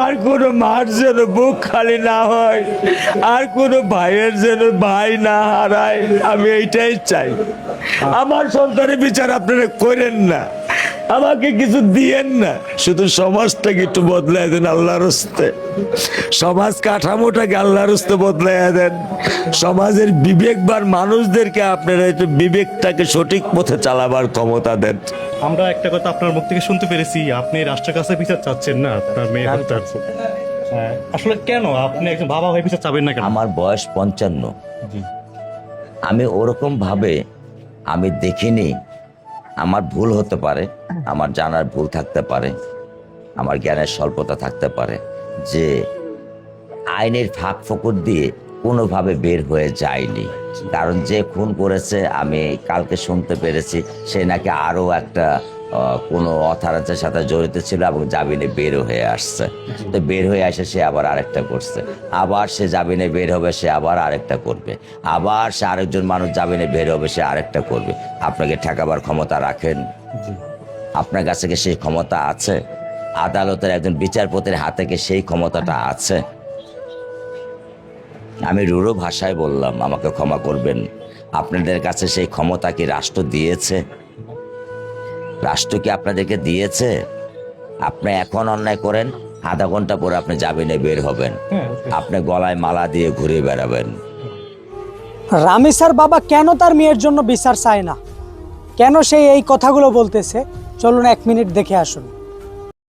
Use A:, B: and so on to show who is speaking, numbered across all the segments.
A: আর কোনো মার যেন বুক খালি না হয়, আর কোনো ভাইয়ের যেন ভাই না হারায়। আমি এইটাই চাই। আমার সন্তানের বিচার আপনারা করেন না, আমাকে কিছু দিয়েন না, শুধু সমাজটাকে একটু বদলায় দেন আল্লাহর হস্তে। সমাজ কাঠামোটাকে আল্লাহর হস্তে বদলাইয়া দেন। সমাজের বিবেকবান মানুষদেরকে আপনারা একটু বিবেকটাকে সঠিক পথে চালাবার ক্ষমতা দেন।
B: আমরা একটা কথা আপনার মুখ থেকে শুনতে পেরেছি, আপনি রাষ্ট্রের কাছে বিচার চাচ্ছেন না আপনার মেয়ে হত্যার। আসলে কেন আপনি একজন বাবা হয়ে বিচার চাবেন না কেন?
C: আমার বয়স 55। আমি ওরকম ভাবে আমি দেখিনি। আমার ভুল হতে পারে, আমার জানার ভুল থাকতে পারে, আমার জ্ঞানের স্বল্পতা থাকতে পারে, যে আইনের ফাঁক ফোকর দিয়ে কোনোভাবে বের হয়ে যায়নি। কারণ যে খুন করেছে আমি কালকে শুনতে পেরেছি সে নাকি আরও একটা কোনো অথরিটির সাথে জড়িত ছিল এবং জামিনে বের হয়ে আসছে। তো বের হয়ে আসে সে আবার আরেকটা করছে, আবার সে জামিনে বের হবে সে আবার আরেকটা করবে, আবার সে আরেকজন মানুষ জামিনে বের হবে সে আরেকটা করবে। আপনাকে ঠেকাবার ক্ষমতা রাখেন? আপনার কাছে কি সেই ক্ষমতা আছে? আদালতের একজন বিচারপতির হাতে কি সেই ক্ষমতাটা আছে? আমি রূঢ় ভাষায় বললাম, আমাকে ক্ষমা করবেন। আপনাদের কাছে সেই ক্ষমতা কি রাষ্ট্র দিয়েছে? রাষ্ট্র কি আপনাদেরকে দিয়েছে? আপনি এখন অন্যায় করেন, আধা ঘন্টা পরে আপনি জামিনে বের হবেন, আপনি গলায় মালা দিয়ে ঘুরে বেড়াবেন।
D: রামিসার বাবা কেন তার মেয়ের জন্য বিচার চায় না, কেন সে এই কথাগুলো বলতেছে, চলুন 1 মিনিট দেখে আসুন।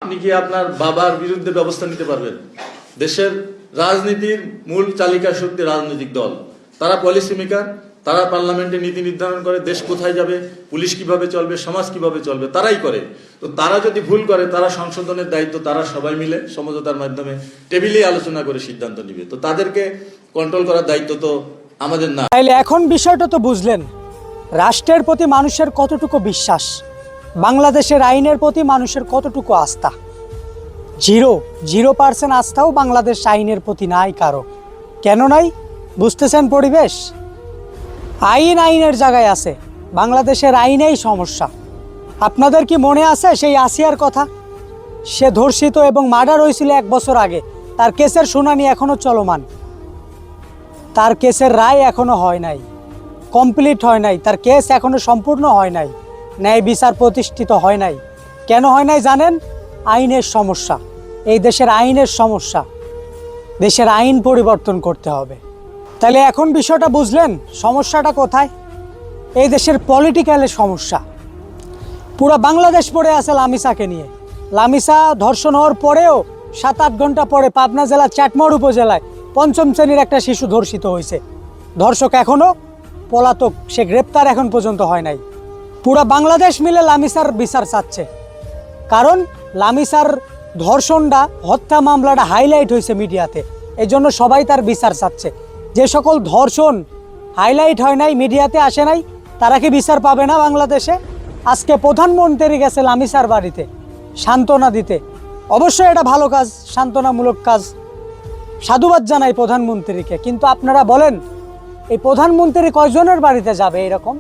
E: আপনি কি আপনার বাবার বিরুদ্ধে ব্যবস্থা নিতে পারবেন? দেশের রাজনীতির মূল চালিকা শক্তি রাজনৈতিক দল, তারা পলিসি মেকার, তারা পার্লামেন্টে নীতি নির্ধারণ করে, দেশ কোথায় যাবে, পুলিশ কিভাবে চলবে, সমাজ কিভাবে চলবে, তারাই করে। তো তারা যদি ভুল করে, তারা সংশোধনের দায়িত্ব তারা সবাই মিলে সমঝোতার মাধ্যমে টেবিলে আলোচনা করে সিদ্ধান্ত নিবে। তো তাদেরকে কন্ট্রোল করার দায়িত্ব তো আমাদের না।
D: তাইলে এখন বিষয়টা তো বুঝলেন, রাষ্ট্রের প্রতি মানুষের কতটুকু বিশ্বাস, বাংলাদেশের আইনের প্রতি মানুষের কতটুকু আস্থা। 0% আস্থাও বাংলাদেশ আইনের প্রতি নাই কারো। কেন নাই বুঝতেছেন? পরিবেশ, আইনের জায়গায় আছে, বাংলাদেশের আইনেই সমস্যা। আপনাদের কি মনে আছে সেই আসিয়ার কথা? সে ধর্ষিত এবং মার্ডার হয়েছিল 1 বছর আগে, তার কেসের শুনানি এখনো চলমান, তার কেসের রায় এখনো হয় নাই, কমপ্লিট হয় নাই, তার কেস এখনো সম্পূর্ণ হয় নাই, ন্যায় বিচার প্রতিষ্ঠিত হয় নাই। কেন হয় নাই জানেন? আইনের সমস্যা, এই দেশের আইনের সমস্যা। দেশের আইন পরিবর্তন করতে হবে। তাহলে এখন বিষয়টা বুঝলেন সমস্যাটা কোথায়? এই দেশের পলিটিক্যালের সমস্যা। পুরো বাংলাদেশ পড়ে আছে লামিসাকে নিয়ে। লামিসা ধর্ষণ হওয়ার পরেও 7-8 ঘন্টা পরে পাবনা জেলার চাটমোহর উপজেলায় 5ম শ্রেণীর একটা শিশু ধর্ষিত হয়েছে। ধর্ষক এখনো পলাতক, সে গ্রেপ্তার এখন পর্যন্ত হয় নাই। পুরো বাংলাদেশ মিলে লামিসার বিচার চাচ্ছে, কারণ লামিসার ধর্ষণটা, হত্যা মামলাটা হাইলাইট হয়েছে মিডিয়াতে, এই জন্য সবাই তার বিচার চাচ্ছে। যে সকল ধর্ষণ হাইলাইট হয় নাই, মিডিয়াতে আসে নাই, তারা কি বিচার পাবে না বাংলাদেশে? আজকে প্রধানমন্ত্রী গেছে লামিসার বাড়িতে সান্ত্বনা দিতে, অবশ্যই এটা ভালো কাজ, সান্ত্বনামূলক কাজ, সাধুবাদ জানাই প্রধানমন্ত্রীকে। কিন্তু আপনারা বলেন, এই প্রধানমন্ত্রী কয়জনের বাড়িতে যাবে? এরকম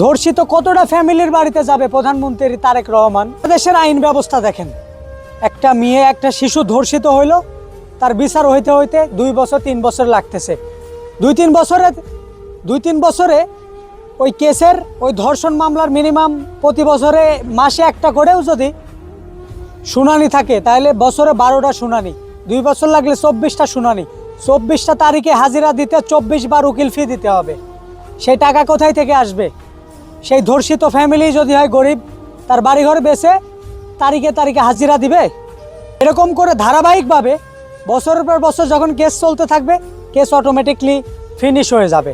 D: ধর্ষিত কতটা ফ্যামিলির বাড়িতে যাবে প্রধানমন্ত্রী তারেক রহমান? দেশের আইন ব্যবস্থা দেখেন, একটা মেয়ে, একটা শিশু ধর্ষিত হইল, তার বিচার হইতে হইতে 2 বছর 3 বছর লাগতেছে। 2-3 বছরে ওই কেসের, ওই ধর্ষণ মামলার মিনিমাম প্রতি বছরে মাসে একটা করেও যদি শুনানি থাকে, তাহলে বছরে 12টা শুনানি, 2 বছর লাগলে 24টা শুনানি, 24টা তারিখে হাজিরা দিতে 24 বার উকিল ফি দিতে হবে। সেই টাকা কোথায় থেকে আসবে? সেই ধর্ষিত ফ্যামিলি যদি হয় গরিব, তার বাড়িঘর বেচে তারিখে তারিখে হাজিরা দিবে? এরকম করে ধারাবাহিকভাবে বছরের পর বছর যখন কেস চলতে থাকবে, কেস অটোমেটিকলি ফিনিশ হয়ে যাবে।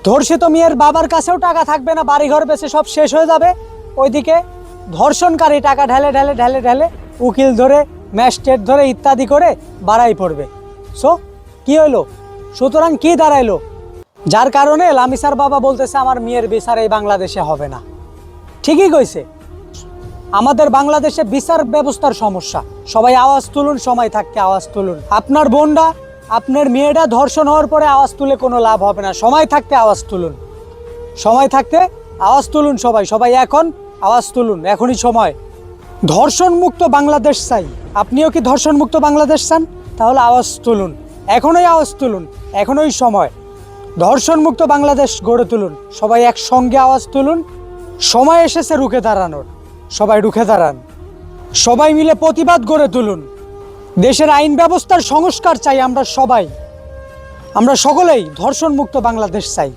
D: ধর্ষিত মেয়ের বাবার কাছেও টাকা থাকবে না, বাড়িঘর বেচে সব শেষ হয়ে যাবে। ওইদিকে ধর্ষণকারী টাকা ঢেলে ঢেলে ঢেলে ঢেলে উকিল ধরে, ম্যাজিস্ট্রেট ধরে ইত্যাদি করে বাড়াই পড়বে। সো কি হইলো? সুতরাং কি দাঁড়াইলো? যার কারণে লামিসার বাবা বলতেছে আমার মেয়ের বিচার এই বাংলাদেশে হবে না। ঠিকই কইছে, আমাদের বাংলাদেশে বিচার ব্যবস্থার সমস্যা। সবাই আওয়াজ তুলুন, সময় থাকতে আওয়াজ তুলুন। আপনার বোনরা, আপনার মেয়েটা ধর্ষণ হওয়ার পরে আওয়াজ তুলে কোনো লাভ হবে না। সময় থাকতে আওয়াজ তুলুন, সময় থাকতে আওয়াজ তুলুন। সবাই এখন আওয়াজ তুলুন, এখনই সময়। ধর্ষণ মুক্ত বাংলাদেশ চাই। আপনিও কি ধর্ষণ মুক্ত বাংলাদেশ চান? তাহলে আওয়াজ তুলুন, এখনই আওয়াজ তুলুন, এখনই সময়। ধর্ষণ মুক্ত বাংলাদেশ গড়ে তুলুন, সবাই একসঙ্গে আওয়াজ তুলুন। সময় এসেছে রুখে দাঁড়ানোর, সবাই রুখে দাঁড়ান। সবাই মিলে প্রতিবাদ গড়ে তুলুন। দেশের আইন ব্যবস্থার সংস্কার চাই আমরা সবাই, আমরা সকলেই ধর্ষণ মুক্ত বাংলাদেশ চাই।